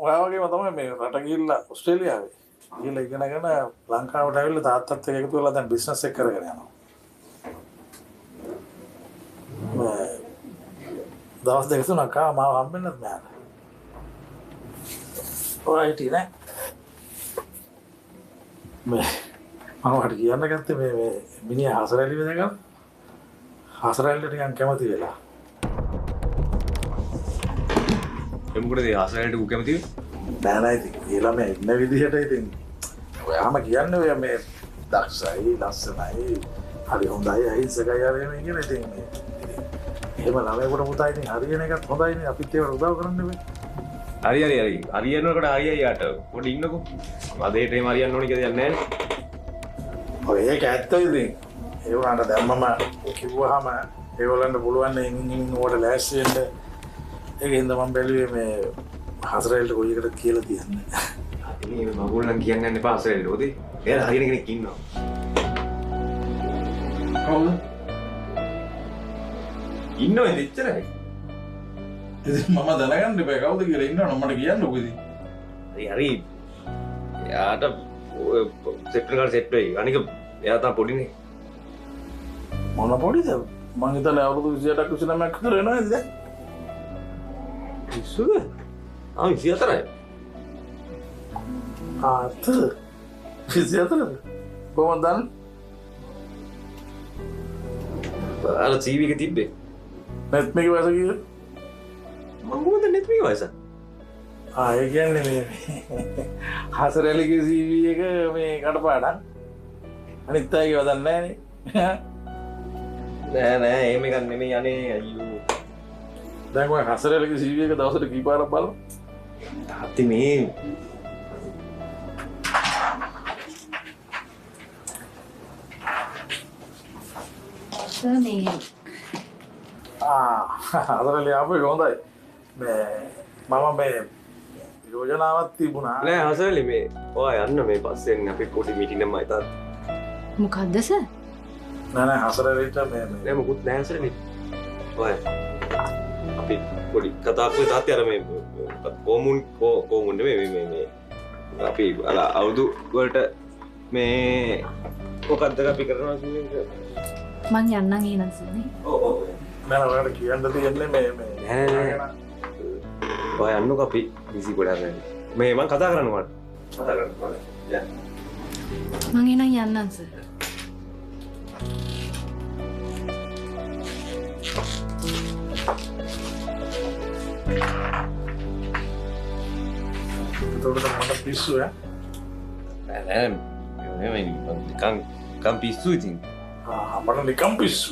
ඔයා වගේම තමයි මේ රට ගිහිල්ලා ඕස්ට්‍රේලියාවේ ගිහිල්ලා ඉගෙනගෙන ලංකාවට ඇවිල්ලා තාත්තත් එක්ක එකතු වෙලා දැන් බිස්නස් එක කරගෙන යනවා. දවස් දෙක තුනක් මාව හම්බෙන්නත් නෑ. ඔයිටි නේ. මම වට කියන්න ගත්තේ මේ මිනිහා හසරැලි වෙනකම් හසරැල්ලට නිකන් කැමති වෙලා. එමුකටද හසරැල්ලට ඌ කැමති වෙන්නේ? නෑ ඉතින් ඒ ළමයා ඉන්න විදිහට ඉතින් ඔයාම කියන්නේ ඔය මේ දක්ෂයි ලස්සනයි හරි හොඳයි අහිංසකයි ආවේ කියන ඉතින් එහෙම ළමයෙකුට පුතා ඉතින් හරියන එකත් හොඳයිනේ අපිත් ඒකට උදව් කරන්න වෙයි. හරි හරියනකොට හරියයි යාට පොඩි ඉන්නකෝ. අදේට එහෙම හරියන්න ඕනේ කියලා දෙයක් නෑනේ. ඔය ඒක ඇත්ත ඉතින් ඒ වුණාට දැම්මම කිව්වහම ඒගොල්ලන්ට පුළුවන් නේ ඉන්න ඕකට ලෑස්ති වෙන්න. ඒකින්ද මම බැලුවේ මේ හසරෙල්ට කොයි එකට කියලා තියන්නේ. ඉතින් මේ මගුල්ලන් කියන්නේ නැහැ පාසලෙට ඔතේ. එයාලා හරියන කෙනෙක් ඉන්නවා. කවුද? ඉන්නවද එච්චරයි? ඉතින් මම දැනගන්න බෑ කවුද කියලා ඉන්නවනම් මට කියන්නකෝ ඉතින්. හරි. එයාට සෙට් කරලා සෙට් වෙයි. අනික එයා තාම පොඩිනේ. මොන පොඩිද? මං හිතන්නේ අවුරුදු 28ක් 29ක් විතර වෙනවා නේද? ඉස්සුද? 24යි. ආත 24ද? කොහොමද දන්නේ? අර TV එක තිබ්බේ. නැත් මේක වයස කීයද? මම මොකද නෙත් මේ වයස? ඒ කියන්නේ මේ හසරැලිගේ CV එක මේ කඩපාඩම්. අනිත් අයගේ වදන් නැහනේ. නෑ එහෙම එකක් නෙමෙයි අනේ අයියෝ. දැන් ඔය හසරැලිගේ CV එක දවසට කීපාරක් බලමු. තාත්ති මේ හසරැලි ආපේ හොඳයි. මම මේ යෝජනාවක් තිබුණා. නෑ හසරලි මේ ඔයා යන්න මේ පස්සෙන් අපි පොඩි මීටින් එකක් මයිතාත්. මොකද්ද සර්? නෑ හසරැලිට මේ නෑ මොකුත් නෑ හසරලි. ඔයා අපි පොඩි කතාවක් වෙයි තාත්තේ අර මේ කොමුන් නෙමෙයි මේ අපි අර අවුරුදු වලට මේ මොකක්ද අපි කරනවා කියන්නේ මං යන්නම් ඊනම් සර්. ඔව් නෑ ඔයාලට කියන්න තියෙන්නේ මේ නෑ ඔයා යන්නකෝ අපි බිසි ගොඩක් මේ මම කතා කරන්න ඕන. කතා කරන්න ඕන. මං එනම් යන්නම් සර්. එතකොට මට පිස්සු නෑ නිකන් පිස්සු ඉතින්. මට නිකම් පිස්සු.